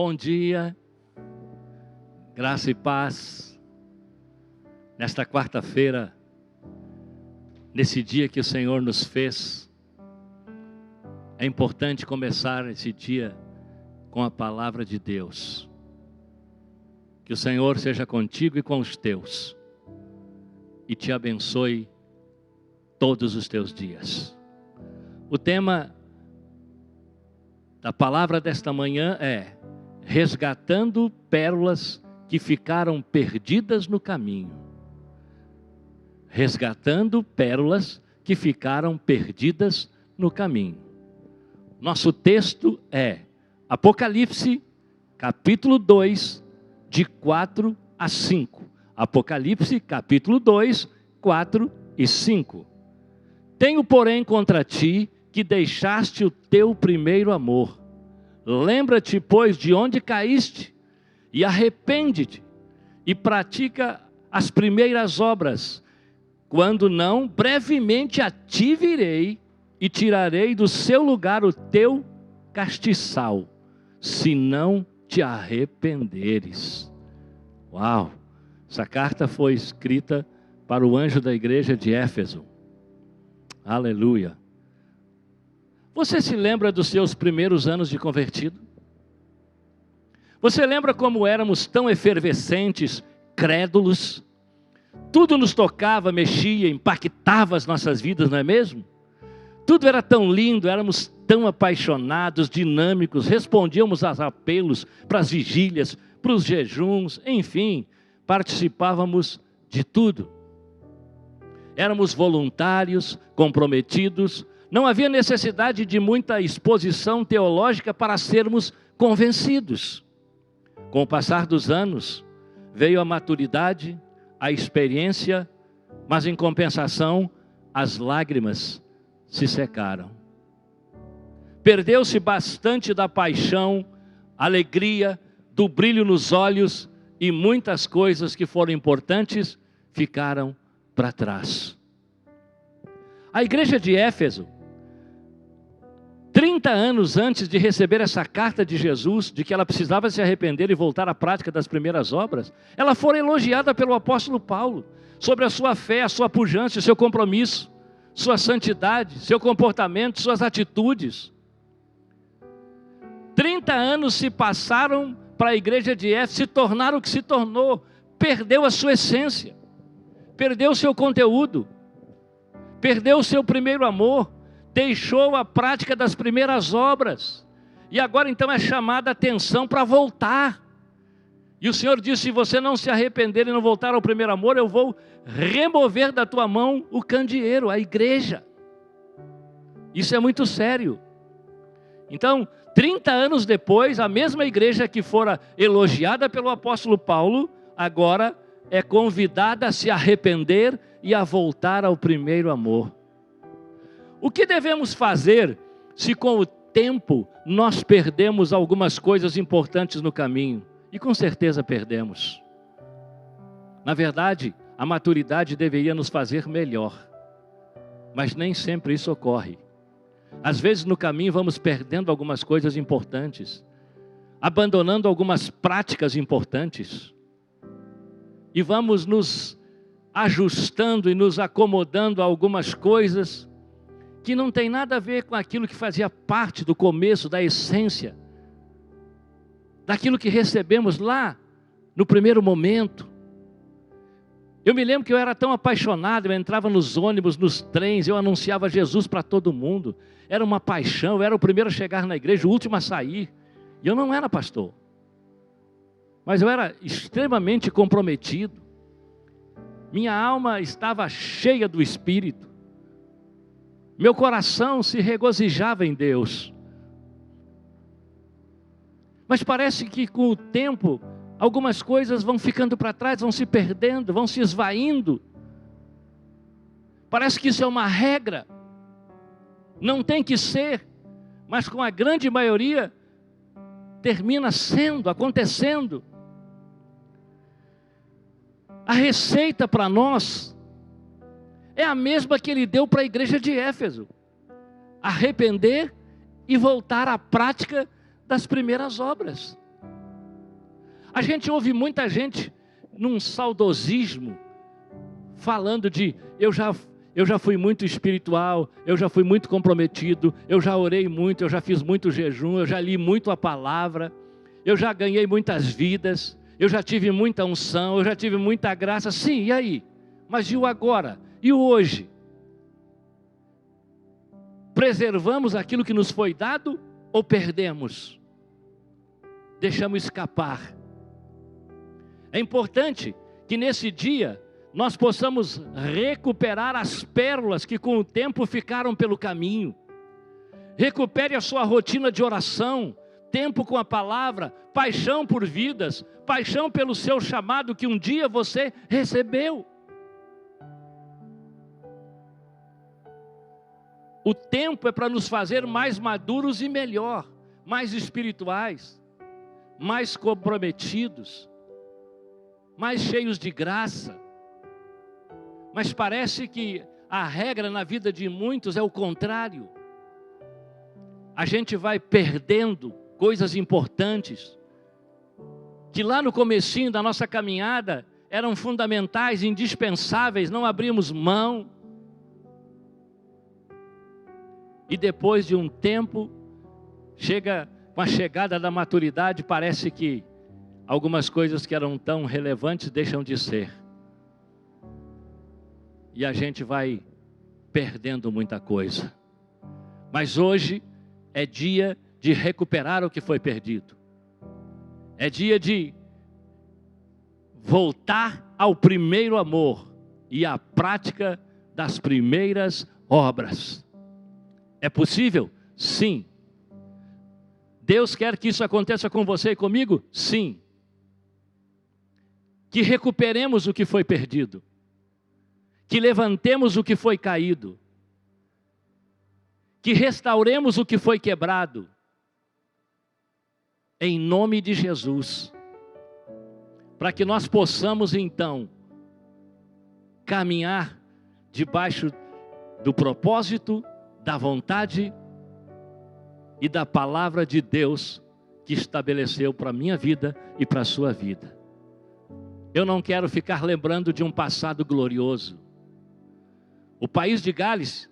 Bom dia, graça e paz, nesta quarta-feira, nesse dia que o Senhor nos fez. É importante começar esse dia com a palavra de Deus. Que o Senhor seja contigo e com os teus, e te abençoe todos os teus dias. O tema da palavra desta manhã é resgatando pérolas que ficaram perdidas no caminho. Resgatando pérolas que ficaram perdidas no caminho. Nosso texto é Apocalipse, capítulo 2, de 4 a 5. Apocalipse, capítulo 2, 4 e 5. Tenho, porém, contra ti que deixaste o teu primeiro amor. Lembra-te, pois, de onde caíste, e arrepende-te, e pratica as primeiras obras. Quando não, brevemente a ti virei, e tirarei do seu lugar o teu castiçal, se não te arrependeres. Uau! Essa carta foi escrita para o anjo da igreja de Éfeso. Aleluia! Você se lembra dos seus primeiros anos de convertido? Você lembra como éramos tão efervescentes, crédulos? Tudo nos tocava, mexia, impactava as nossas vidas, não é mesmo? Tudo era tão lindo, éramos tão apaixonados, dinâmicos, respondíamos aos apelos, para as vigílias, para os jejuns, enfim, participávamos de tudo. Éramos voluntários, comprometidos. Não havia necessidade de muita exposição teológica para sermos convencidos. Com o passar dos anos, veio a maturidade, a experiência, mas em compensação, as lágrimas se secaram. Perdeu-se bastante da paixão, alegria, do brilho nos olhos, e muitas coisas que foram importantes ficaram para trás. A igreja de Éfeso, 30 anos antes de receber essa carta de Jesus, de que ela precisava se arrepender e voltar à prática das primeiras obras, ela foi elogiada pelo apóstolo Paulo, sobre a sua fé, a sua pujança, o seu compromisso, sua santidade, seu comportamento, suas atitudes. 30 anos se passaram para a igreja de Éfeso, se tornar o que se tornou, perdeu a sua essência, perdeu o seu conteúdo, perdeu o seu primeiro amor, deixou a prática das primeiras obras, e agora então é chamada a atenção para voltar. E o Senhor disse: se você não se arrepender e não voltar ao primeiro amor, eu vou remover da tua mão o candeeiro, a igreja. Isso é muito sério. Então, 30 anos depois, a mesma igreja que fora elogiada pelo apóstolo Paulo, agora é convidada a se arrepender e a voltar ao primeiro amor. O que devemos fazer se com o tempo nós perdemos algumas coisas importantes no caminho? E com certeza perdemos. Na verdade, a maturidade deveria nos fazer melhor, mas nem sempre isso ocorre. Às vezes no caminho vamos perdendo algumas coisas importantes, abandonando algumas práticas importantes, e vamos nos ajustando e nos acomodando a algumas coisas que não tem nada a ver com aquilo que fazia parte do começo, da essência, daquilo que recebemos lá no primeiro momento. Eu me lembro que eu era tão apaixonado, eu entrava nos ônibus, nos trens, eu anunciava Jesus para todo mundo. Era uma paixão, eu era o primeiro a chegar na igreja, o último a sair. E eu não era pastor, mas eu era extremamente comprometido. Minha alma estava cheia do Espírito. Meu coração se regozijava em Deus. Mas parece que com o tempo, algumas coisas vão ficando para trás, vão se perdendo, vão se esvaindo. Parece que isso é uma regra. Não tem que ser, mas com a grande maioria, termina sendo, acontecendo. A receita para nós é a mesma que ele deu para a igreja de Éfeso: arrepender e voltar à prática das primeiras obras. A gente ouve muita gente num saudosismo, falando de eu já fui muito espiritual, eu já fui muito comprometido, eu já orei muito, eu já fiz muito jejum, eu já li muito a palavra, eu já ganhei muitas vidas, eu já tive muita unção, eu já tive muita graça. Sim, e aí? Mas e o agora? E o hoje? Preservamos aquilo que nos foi dado ou perdemos? Deixamos escapar. É importante que nesse dia nós possamos recuperar as pérolas que com o tempo ficaram pelo caminho. Recupere a sua rotina de oração, tempo com a palavra, paixão por vidas, paixão pelo seu chamado que um dia você recebeu. O tempo é para nos fazer mais maduros e melhor, mais espirituais, mais comprometidos, mais cheios de graça. Mas parece que a regra na vida de muitos é o contrário. A gente vai perdendo coisas importantes, que lá no comecinho da nossa caminhada eram fundamentais, indispensáveis, não abrimos mão. E depois de um tempo, com a chegada da maturidade, parece que algumas coisas que eram tão relevantes deixam de ser. E a gente vai perdendo muita coisa. Mas hoje é dia de recuperar o que foi perdido. É dia de voltar ao primeiro amor e à prática das primeiras obras. É possível? Sim. Deus quer que isso aconteça com você e comigo? Sim. Que recuperemos o que foi perdido. Que levantemos o que foi caído. Que restauremos o que foi quebrado. Em nome de Jesus. Para que nós possamos então caminhar debaixo do propósito, da vontade e da palavra de Deus que estabeleceu para a minha vida e para a sua vida. Eu não quero ficar lembrando de um passado glorioso. O país de Gales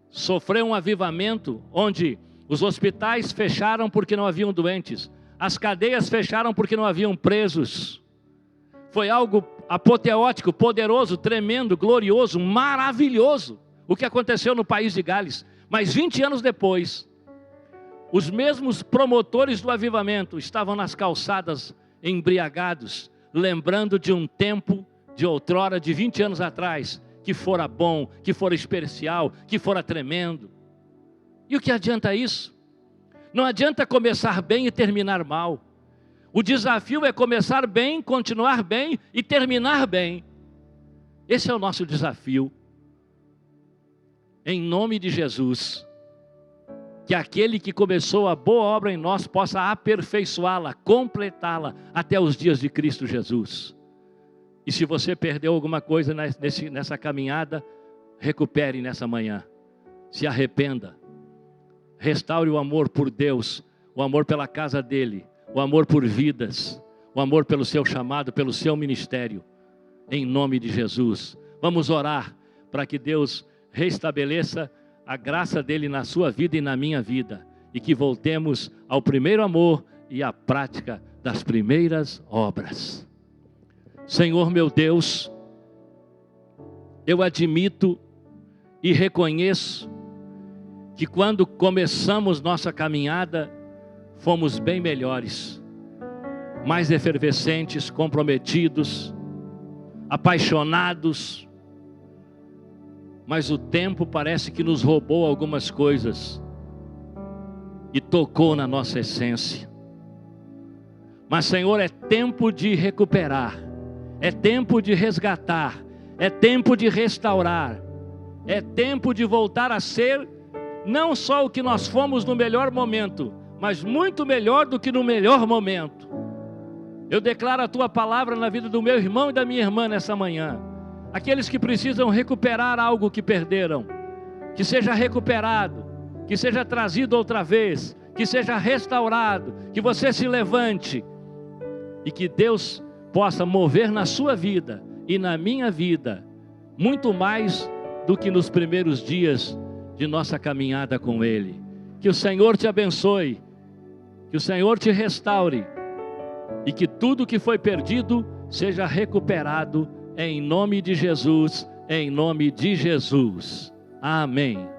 sofreu um avivamento onde os hospitais fecharam porque não haviam doentes, as cadeias fecharam porque não haviam presos. Foi algo apoteótico, poderoso, tremendo, glorioso, maravilhoso o que aconteceu no país de Gales. Mas 20 anos depois, os mesmos promotores do avivamento estavam nas calçadas embriagados, lembrando de um tempo de outrora, de 20 anos atrás, que fora bom, que fora especial, que fora tremendo. E o que adianta isso? Não adianta começar bem e terminar mal. O desafio é começar bem, continuar bem e terminar bem. Esse é o nosso desafio. Em nome de Jesus, que aquele que começou a boa obra em nós possa aperfeiçoá-la, completá-la até os dias de Cristo Jesus. E se você perdeu alguma coisa nessa caminhada, recupere nessa manhã. Se arrependa. Restaure o amor por Deus, o amor pela casa dele, o amor por vidas, o amor pelo seu chamado, pelo seu ministério. Em nome de Jesus. Vamos orar para que Deus restabeleça a graça dele na sua vida e na minha vida. E que voltemos ao primeiro amor e à prática das primeiras obras. Senhor meu Deus, eu admito e reconheço que quando começamos nossa caminhada, fomos bem melhores, mais efervescentes, comprometidos, apaixonados, mas o tempo parece que nos roubou algumas coisas e tocou na nossa essência. Mas Senhor, é tempo de recuperar, é tempo de resgatar, é tempo de restaurar, é tempo de voltar a ser não só o que nós fomos no melhor momento, mas muito melhor do que no melhor momento. Eu declaro a Tua palavra na vida do meu irmão e da minha irmã nessa manhã. Aqueles que precisam recuperar algo que perderam, que seja recuperado, que seja trazido outra vez, que seja restaurado, que você se levante e que Deus possa mover na sua vida e na minha vida, muito mais do que nos primeiros dias de nossa caminhada com Ele. Que o Senhor te abençoe, que o Senhor te restaure, e que tudo que foi perdido seja recuperado em nome de Jesus, em nome de Jesus. Amém.